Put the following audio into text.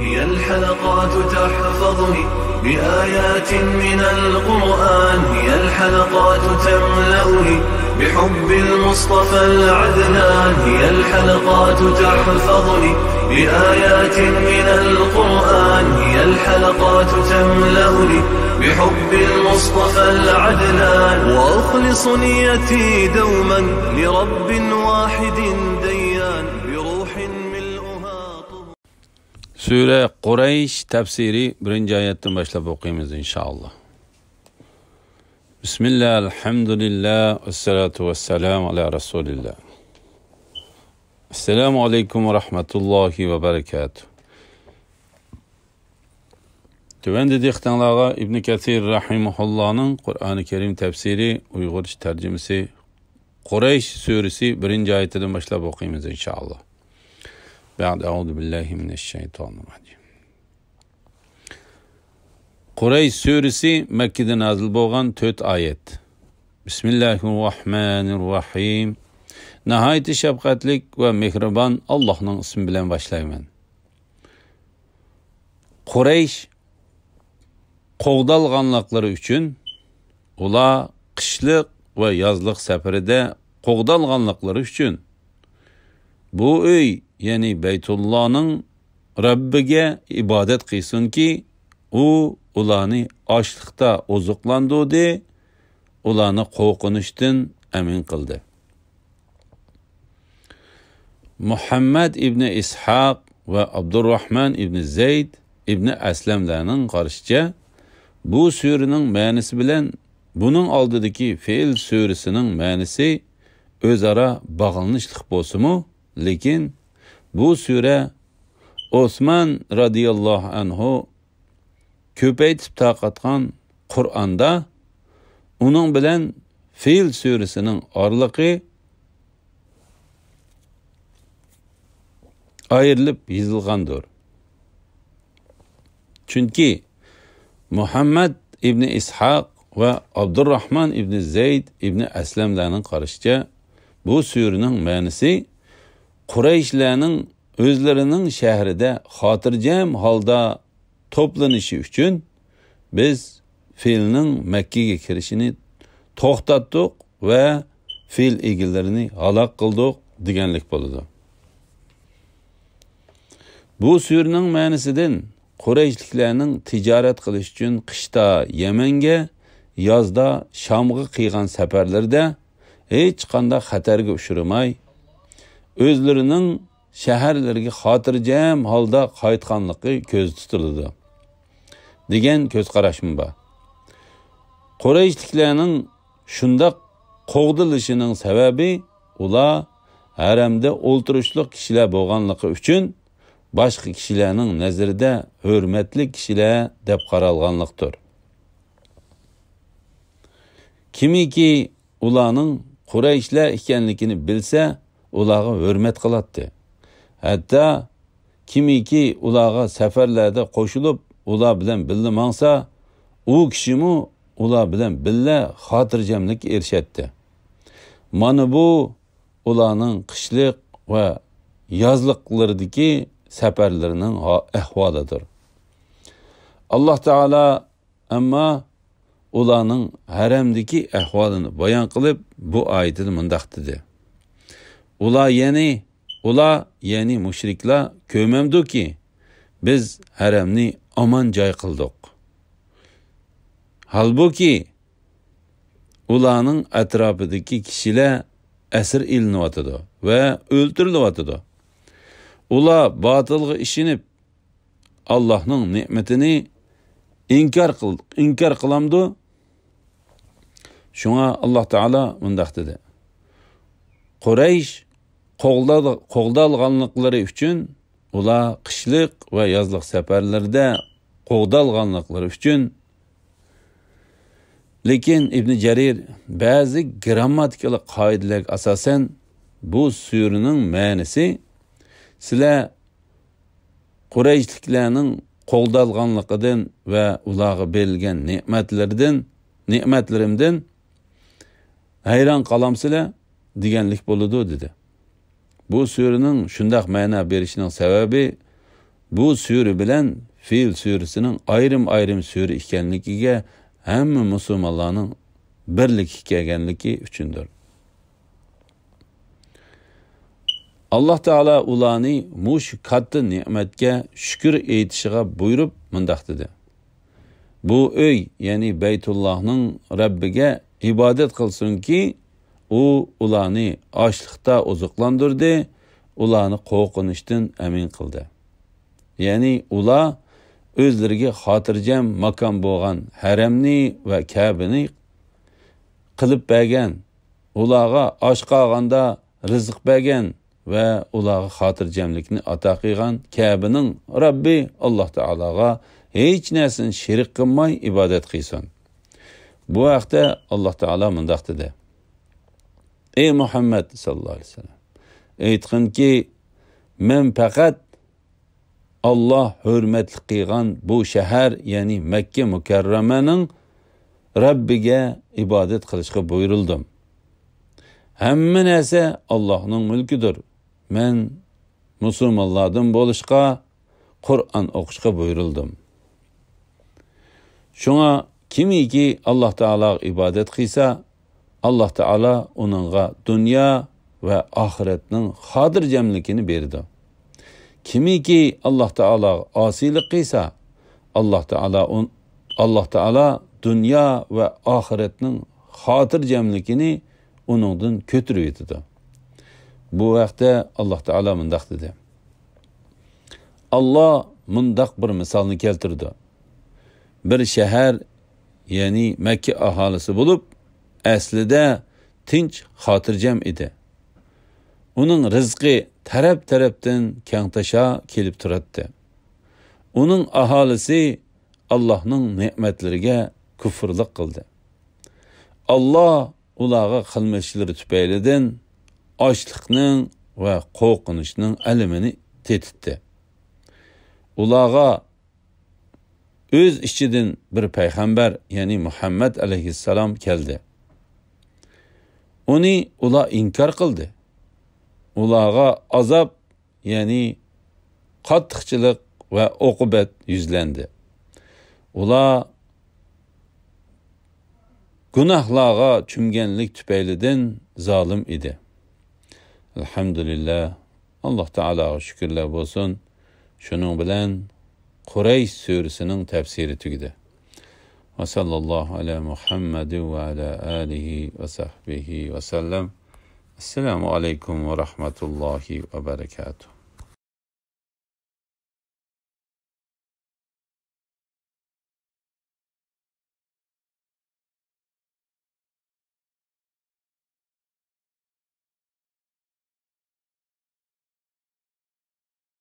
هي الحلقات تحفظني بآيات من القرآن، هي الحلقات تملأني بحب المصطفى العدنان، هي الحلقات تحفظني بآيات من القرآن، هي الحلقات تملأني بحب المصطفى العدنان، وأخلص نيتي دوما لرب واحد ديان بروح ملؤها طهور. Sure Quraysh tafsiri 1-oyatdan boshlab o'qiymiz inshaalloh. Bismillah, alhamdulillah, wassalatu wassalamu ala rasulillah. Assalomu alaykum va rahmatullohi va barakatuh. Tövəndə dehqanlarga İbn Kathir rahimehullohning Qur'oni Karim tafsiri Uyg'urcha tarjimasi Quraysh surasi 1-oyatidan boshlab o'qiymiz inshaalloh. Ba'd a'udhu billahi mineşşeytanirracim. Quraysh surasi Makkada nazil bo'lgan 4 oyat. Bismillahirrohmanirrohim. Nəhayət şəfqətlik və mehribon Allahның ismi bilan başlayman. Quraysh qoğdalğanlıqları üçün ular qışlıq və yazlıq səfərdə qoğdalğanlıqları üçün bu öy, yəni Beytullah'ın Rabbiga ibadet qilsin ki, u ularni açlıqda ozuqlandırdı, ularni qo'rqinishdan amin qildi. Muhammad ibn İshaq ve Abdurrahman ibn Zeyd ibn Aslamlarning qarashicha bu suraning ma'nosi bilan bunun oldidagi fe'l surasining ma'nosi o'zaro bog'lanishlik bo'lsa-mu, lekin bu sura Osman radiyallohu anhu ko'paytib taqatgan Qur'onda uning bilan fe'l surasining orliqi ayrılıb yazılgandır. Çünkü Muhammed ibn İshaq ve Abdurrahman ibn Zeyd ibn Aslamlarning qarashicha bu suraning ma'nosi Qurayshlarning o'zlarining shahrida xotirjam holda to'planishi uchun biz fe'lning Makkaga kirishini to'xtatdik va fe'l egillarini halok qildik deganlik bo'ladi. Bu suraning ma'nosidan Qurayshliklarning tijorat qilish uchun qishda Yamanga, yozda Shamga qilgan safarlarda hech qanday xatarga uchramay, o'zlarining shaharlariga xotirjam holda qaytganligi ko'z tutiladi degan ko'z qarashim bor. Qurayshliklarning shundoq qo'g'dilishining sababi ular haramda o'ltirishlik kishilar bo'lganligi uchun başqa kishilarning nazarida hurmatli kishilar deb qaralganlikdir. Kimiki ularning Qurayshlar ekanligini bilsa, ularga hurmat qiladi. Hatto kimiki ularga safarlarda qo'shilib, ular bilan birga mangsa, u kishimi ular bilan birga xotirjamlik erishadi. Mana bu ularning qishliq va yozliqlaridagi səfərlərinin əhvalıdır. Allah Teala amma ularning haramdagi əhvalını bayan qilib bu ayətini mundaq dedi. Ular yani müşriklar köməmdi ki, biz haramni aman joy qildik. Halbuki ularning atrofidagi kishilar asir ilinyotidi va o'ltirilyotidi. Ular batılga işinip Allah'ın nimetini inkar kılamdı. Şuna Allah Teala mundaq dedi. Quraysh qoğdalğanlıqları üçün ular qışlıq ve yazlıq səfərlərdə qoğdalğanlıqları üçün lekin İbn Jarir bazı grammatikalı qaidelerə asasen bu suraning ma'nosi sizlar Qurayshliklarning qo'g'dalganligidan va ularga berilgan ne'matlarimdan hayron qolamsizlar deganlik bo'ladi dedi. Bu suraning shundoq ma'no berishining sababi bu suri bilan Fil surasining ayrim suri ekanligiga hamma musulmonlarning birlik kelganligi uchundir. Alloh taolo ularni mush katta ne'matga shukr aytishiga buyurib mundaq dedi. Bu uy, ya'ni Baytullohning Rabbiga ibodat qilsinki, u ularni ochliqda oziqlantirdi, ularni qo'rqinishdan amin qildi. Ya'ni ular o'zlariga xotirjam makon bo'lgan haramni va Ka'bani qilib bergan, ularga osh qolganda rizq bergan va ularga xotirjamlikni ato qilgan Ka'baning Rabbi Alloh taologa hech narsani shirik qilmay ibodat qilsin. Bu vaqtda Alloh taolo mundaq dedi: Ey Muhammad sallallohu alayhi vasallam, aytqinki, men faqat Allah hürmetli qilgan bu shahar, ya'ni Makka mukarramaning Rabbiga ibodat qilishga buyurildim. Hamma narsa Allohning mulkidir. Men musulmonlardan bo'lishga, Qur'on o'qishga buyurildim. Shunga kimiki Alloh taologa ibodat qilsa, Alloh taolo uningga dunyo va oxiratning xotirjamligini berdi. Kimiki Alloh taolo osiylik qilsa, Alloh taolo dunyo va oxiratning xotirjamligini uningdan ko'tarib yetdi. Bu vaqtda Alloh taolo mundaq dedi. Alloh mundaq bir misolni keltirdi. Bir shahar, ya'ni Makka aholisi bo'lib, aslida tinch, xotirjam edi. Uning rizqi taraf-tarafdan kengtasha kelib turadi. Uning aholisi Allohning ne'matlariga kufrlik qildi. Alloh ularga qilmishlari tufaylidan ochliqning va qo'rqinishning alamini tetitdi. Ularga o'z ichidan bir payg'ambar, ya'ni Muhammad alayhissalom keldi. Uni ular inkor qildi. Ularga azob, ya'ni qattiqchilik va uqubat yuzlandi. Ular gunohlarga cho'mganlik tufaylidan zolim edi. Alhamdulillah, Alloh taologa shukrlar bo'lsin. Shuning bilan Quraysh surasining tafsiri tugadi. Va sallallohu ala Muhammad va ala alihi va sahbihi va sallam. Assalomu alaykum va rahmatullohi va barakatuh.